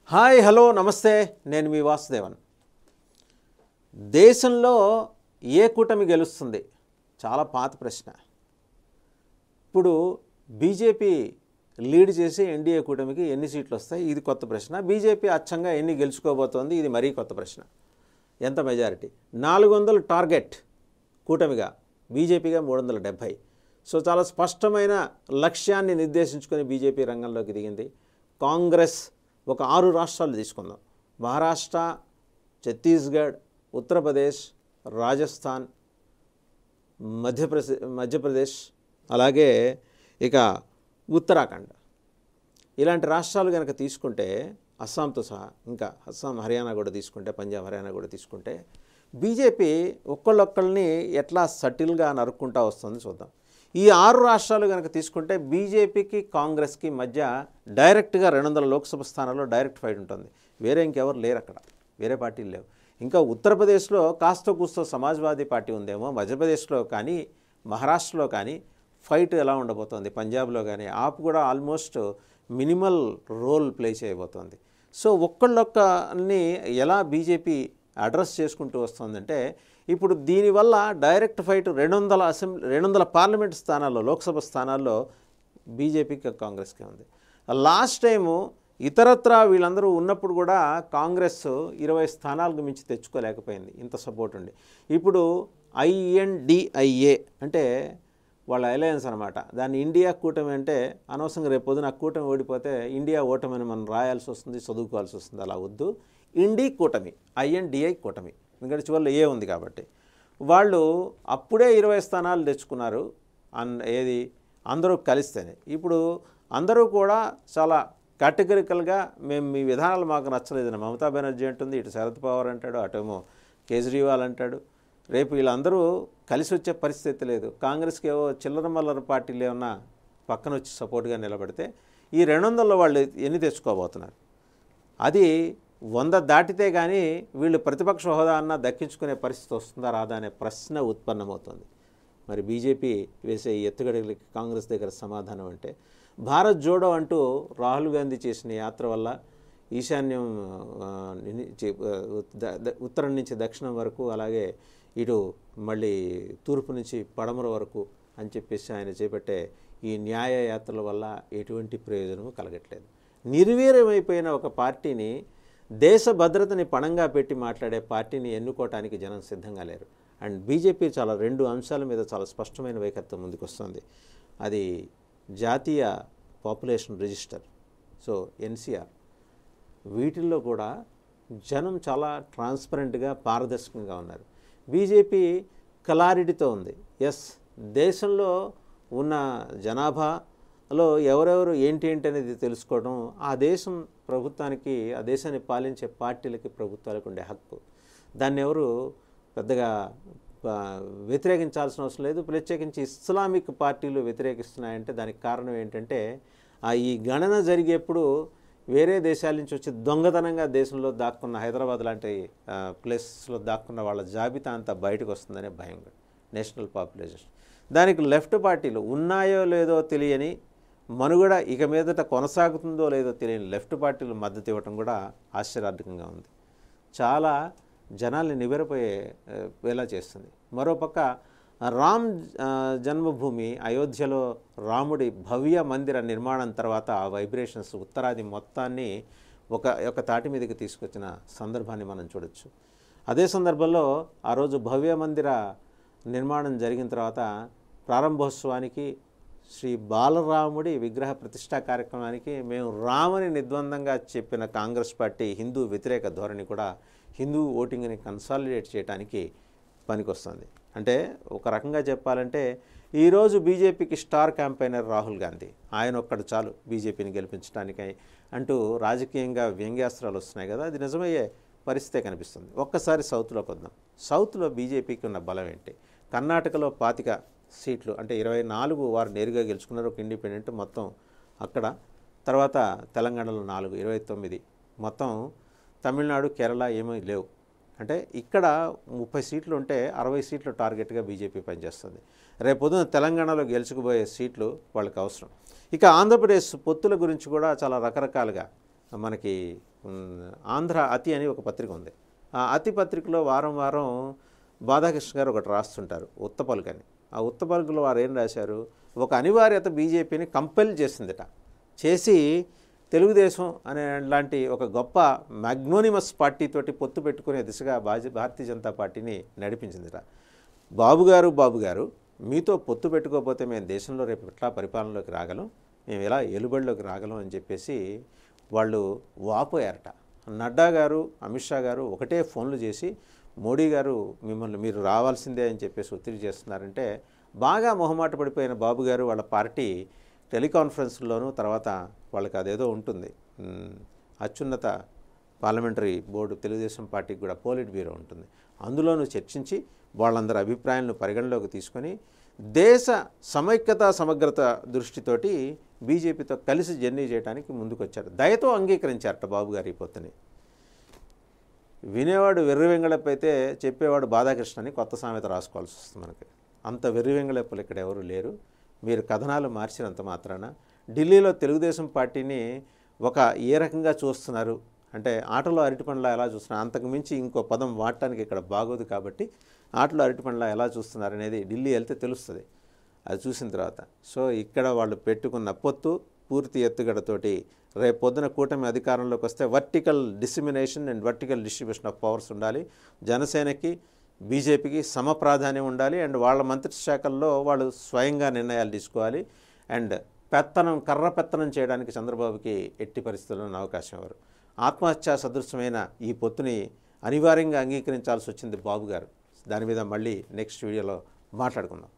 Hi hello నమస్తే నేను మీ వాసుదేవన్. దేశంలో ఏ కూటమి గెలుస్తుంది? చాలా పాత ప్రశ్న. ఇప్పుడు బీజేపీ లీడ్ చేసి ఎన్డీఏ కూటమికి ఎన్ని సీట్లు వస్తాయి? ఇది కొత్త ప్రశ్న. బీజేపీ అచ్చంగా ఎన్ని గెలుచుకోబోతోంది? ఇది మరీ కొత్త ప్రశ్న. ఎంత మెజారిటీ? 400 టార్గెట్ కూటమిగా, బీజేపీగా 370. సో చాలా స్పష్టమైన లక్ష్యాన్ని నిర్దేశించుకొని బీజేపీ రంగంలోకి దిగింది. కాంగ్రెస్ ఒక 6 రాష్ట్రాలు తీసుకుందాం. మహారాష్ట్ర, ఛత్తీస్గఢ్, ఉత్తరప్రదేశ్, రాజస్థాన్, మధ్యప్రదేశ్, అలాగే ఇక ఉత్తరాఖండ్. ఇలాంటి రాష్ట్రాలు కనుక తీసుకుంటే, అస్సాంతో సహా, ఇంకా అస్సాం, హర్యానా కూడా తీసుకుంటే, పంజాబ్, హర్యానా కూడా తీసుకుంటే, బీజేపీ ఒక్కళ్ళొక్కళ్ళని ఎట్లా సటిల్గా నరుక్కుంటా వస్తుంది చూద్దాం. ఈ 6 రాష్ట్రాలు కనుక తీసుకుంటే బీజేపీకి కాంగ్రెస్కి మధ్య డైరెక్ట్గా 200 లోక్సభ స్థానాల్లో డైరెక్ట్ ఫైట్ ఉంటుంది. వేరే ఇంకెవరు లేరు అక్కడ, వేరే పార్టీలు లేవు. ఇంకా ఉత్తరప్రదేశ్లో కాస్తో కూస్తో సమాజ్వాదీ పార్టీ ఉందేమో, మధ్యప్రదేశ్లో కానీ మహారాష్ట్రలో కానీ ఫైట్ ఎలా ఉండబోతోంది, పంజాబ్లో కానీ ఆప్ కూడా ఆల్మోస్ట్ మినిమల్ రోల్ ప్లే చేయబోతోంది. సో ఒక్కళ్ళొక్కని ఎలా బీజేపీ అడ్రస్ చేసుకుంటూ వస్తుందంటే, ఇప్పుడు దీనివల్ల డైరెక్ట్ ఫైట్ 200 పార్లమెంట్ స్థానాల్లో, లోక్సభ స్థానాల్లో బీజేపీకి కాంగ్రెస్కి ఉంది. లాస్ట్ టైము ఇతరత్రా వీళ్ళందరూ ఉన్నప్పుడు కూడా కాంగ్రెస్ 20 స్థానాలకు మించి తెచ్చుకోలేకపోయింది, ఇంత సపోర్ట్ ఉండి. ఇప్పుడు INDIA అంటే వాళ్ళ అలయన్స్ అనమాట. దాన్ని ఇండియా కూటమి అంటే అనవసరంగా రేపు పొద్దున ఆ కూటమి ఓడిపోతే ఇండియా ఓటమని మనం రాయాల్సి వస్తుంది, చదువుకోవాల్సి వస్తుంది. అలా వద్దు, ఇండి కూటమి, INDI కూటమి, ఎందుకంటే చివరిలో ఏ ఉంది కాబట్టి. వాళ్ళు అప్పుడే 20 స్థానాలు తెచ్చుకున్నారు. ఏది అందరూ కలిస్తేనే. ఇప్పుడు అందరూ కూడా చాలా కేటగిరికల్గా మేము మీ విధానాలు మాకు నచ్చలేదని మమతా బెనర్జీ అంటుంది, ఇటు శరద్ పవార్ అంటాడు, అటేమో కేజ్రీవాల్ అంటాడు. రేపు వీళ్ళందరూ కలిసి వచ్చే పరిస్థితి లేదు. కాంగ్రెస్కి ఏవో చిల్లర మల్లర పార్టీలు ఏమన్నా పక్కన వచ్చి సపోర్ట్గా నిలబడితే ఈ 200లో వాళ్ళు ఎన్ని తెచ్చుకోబోతున్నారు? అది 100 దాటితే కానీ వీళ్ళు ప్రతిపక్ష హోదా అన్న దక్కించుకునే పరిస్థితి వస్తుందా రాదా అనే ప్రశ్న ఉత్పన్నమవుతుంది. మరి బీజేపీ వేసే ఈ ఎత్తుగడలకి కాంగ్రెస్ దగ్గర సమాధానం అంటే, భారత్ జోడో అంటూ రాహుల్ గాంధీ చేసిన యాత్ర వల్ల ఈశాన్యం ఉత్తరం నుంచి దక్షిణం వరకు, అలాగే ఇటు మళ్ళీ తూర్పు నుంచి పడమర వరకు అని చెప్పేసి ఆయన చేపట్టే ఈ న్యాయ యాత్రల వల్ల ఎటువంటి ప్రయోజనము కలగట్లేదు. నిర్వీర్యమైపోయిన ఒక పార్టీని, దేశ భద్రతని పణంగా పెట్టి మాట్లాడే పార్టీని ఎన్నుకోవటానికి జనం సిద్ధంగా లేరు. అండ్ బీజేపీ చాలా 2 అంశాల మీద చాలా స్పష్టమైన వైఖరితో ముందుకు వస్తుంది. అది జాతీయ పాపులేషన్ రిజిస్టర్, సో NCR. వీటిల్లో కూడా జనం చాలా ట్రాన్స్పరెంట్గా, పారదర్శకంగా ఉన్నారు. బీజేపీ క్లారిటీతో ఉంది. ఎస్, దేశంలో ఉన్న జనాభాలో ఎవరెవరు ఏంటి అనేది తెలుసుకోవడం ఆ దేశం ప్రభుత్వానికి, ఆ దేశాన్ని పాలించే పార్టీలకి, ప్రభుత్వాలకు ఉండే హక్కు. దాన్ని ఎవరు పెద్దగా వ్యతిరేకించాల్సిన అవసరం లేదు. ప్రత్యేకించి ఇస్లామిక్ పార్టీలు వ్యతిరేకిస్తున్నాయంటే దానికి కారణం ఏంటంటే, ఈ గణన జరిగేప్పుడు వేరే దేశాల నుంచి వచ్చి దొంగతనంగా దేశంలో దాక్కున్న, హైదరాబాద్ లాంటి ప్లేసెస్లో దాక్కున్న వాళ్ళ జాబితా అంతా బయటకు వస్తుందనే భయం. నేషనల్ పాపులేషన్ దానికి లెఫ్ట్ పార్టీలు ఉన్నాయో లేదో తెలియని, మనుగడ ఇక మీదట కొనసాగుతుందో లేదో తెలియని లెఫ్ట్ పార్టీలు మద్దతు ఇవ్వటం కూడా ఆశ్చర్యార్థకంగా ఉంది. చాలా జనాల్ని నివ్వెరపోయేలా చేస్తుంది. మరోపక్క రామ్ జన్మభూమి అయోధ్యలో రాముడి భవ్య మందిర నిర్మాణం తర్వాత ఆ వైబ్రేషన్స్ ఉత్తరాది మొత్తాన్ని ఒక తాటి మీదకి తీసుకొచ్చిన సందర్భాన్ని మనం చూడొచ్చు. అదే సందర్భంలో ఆ రోజు భవ్య మందిర నిర్మాణం జరిగిన తర్వాత ప్రారంభోత్సవానికి, శ్రీ బాలరాముడి విగ్రహ ప్రతిష్టా కార్యక్రమానికి మేము రామని నిర్ద్వందంగా చెప్పిన కాంగ్రెస్ పార్టీ హిందూ వ్యతిరేక ధోరణి కూడా హిందూ ఓటింగ్ని కన్సాలిడేట్ చేయడానికి పనికొస్తుంది. అంటే ఒక రకంగా చెప్పాలంటే, ఈరోజు బీజేపీకి స్టార్ క్యాంపెయినర్ రాహుల్ గాంధీ, ఆయన ఒక్కడు చాలు బీజేపీని గెలిపించడానికి అంటూ రాజకీయంగా వ్యంగ్యాస్త్రాలు వస్తున్నాయి కదా, అది నిజమయ్యే పరిస్థితే కనిపిస్తుంది. ఒక్కసారి సౌత్లోకి వద్దాం. సౌత్లో బీజేపీకి ఉన్న బలం ఏంటి? కర్ణాటకలో 25 సీట్లు, అంటే 24 వారు నేరుగా గెలుచుకున్నారు, ఒక ఇండిపెండెంట్ మొత్తం అక్కడ. తర్వాత తెలంగాణలో 4, 29 మొత్తం. తమిళనాడు, కేరళ ఏమీ లేవు. అంటే ఇక్కడ 30 సీట్లు ఉంటే 60 సీట్లు టార్గెట్గా బీజేపీ పనిచేస్తుంది. రేపొద్దున తెలంగాణలో గెలుచుకుపోయే సీట్లు వాళ్ళకి అవసరం. ఇక ఆంధ్రప్రదేశ్ పొత్తుల గురించి కూడా చాలా రకరకాలుగా మనకి ఆంధ్ర అతి అని ఒక పత్రిక ఉంది. ఆ అతి పత్రికలో వారం వారం బాధాకృష్ణ గారు ఒకటి రాస్తుంటారు, ఉత్తపలుకని. ఆ ఉత్తపలుకులో వారు ఏం రాశారు, ఒక అనివార్యత బీజేపీని కంపెల్ చేసిందిట, చేసి తెలుగుదేశం అనే లాంటి ఒక గొప్ప మ్యాగ్నోనిమస్ పార్టీతోటి పొత్తు పెట్టుకునే దిశగా భారతీయ జనతా పార్టీని నడిపించిందిట. బాబు గారు మీతో పొత్తు పెట్టుకోకపోతే మేము దేశంలో రేపు ఎట్లా పరిపాలనలోకి రాగలం, మేము ఎలా ఏలుబడిలోకి రాగలం అని చెప్పేసి వాళ్ళు వాపోయారట. నడ్డా గారు, అమిత్ షా గారు ఒకటే ఫోన్లు చేసి మోడీ గారు మిమ్మల్ని మీరు రావాల్సిందే అని చెప్పేసి ఒత్తిడి చేస్తున్నారంటే బాగా మొహమాట పడిపోయిన బాబు గారు వాళ్ళ పార్టీ టెలికాన్ఫరెన్స్లోనూ, తర్వాత వాళ్ళకి అదేదో ఉంటుంది అత్యున్నత పార్లమెంటరీ బోర్డు తెలుగుదేశం పార్టీకి కూడా పోలిట్ బ్యూరో ఉంటుంది, అందులోనూ చర్చించి వాళ్ళందరి అభిప్రాయాలను పరిగణలోకి తీసుకొని దేశ సమైక్యత సమగ్రత దృష్టితోటి బీజేపీతో కలిసి జర్నీ చేయడానికి ముందుకొచ్చారు. దయతో అంగీకరించారట బాబు గారు ఈ పొత్తుని. వినేవాడు వెర్రి వెంగళప్ప అయితే చెప్పేవాడు బాధాకృష్ణ అని కొత్త సామెత రాసుకోవాల్సి వస్తుంది మనకి. అంత వెర్రి వెంగళప్పలు ఇక్కడ ఎవరు లేరు. మీరు కథనాలు మార్చినంత మాత్రాన ఢిల్లీలో తెలుగుదేశం పార్టీని ఒక ఏ రకంగా చూస్తున్నారు అంటే ఆటలో అరటిపండ్లా ఎలా చూస్తున్నారు, అంతకు మించి ఇంకో పదం వాడటానికి ఇక్కడ బాగోదు కాబట్టి ఆటలో అరటిపండ్లా ఎలా చూస్తున్నారు అనేది ఢిల్లీ వెళ్తే తెలుస్తుంది, అది చూసిన తర్వాత. సో ఇక్కడ వాళ్ళు పెట్టుకున్న పొత్తు పూర్తి ఎత్తుగడతోటి రేపు పొద్దున కూటమి అధికారంలోకి వస్తే vertical dissemination and vertical distribution of powers ఉండాలి. జనసేనకి బీజేపీకి సమప్రాధాన్యం ఉండాలి. అండ్ వాళ్ళ మంత్రిత్వ శాఖల్లో వాళ్ళు స్వయంగా నిర్ణయాలు తీసుకోవాలి. అండ్ కర్ర పెత్తనం చేయడానికి చంద్రబాబుకి ఎట్టి పరిస్థితుల్లో అవకాశం ఇవ్వరు. ఆత్మహత్యా సదృశ్యమైన ఈ పొత్తుని అనివార్యంగా అంగీకరించాల్సి వచ్చింది బాబు గారు. దాని మీద మళ్ళీ నెక్స్ట్ వీడియోలో మాట్లాడుకుందాం.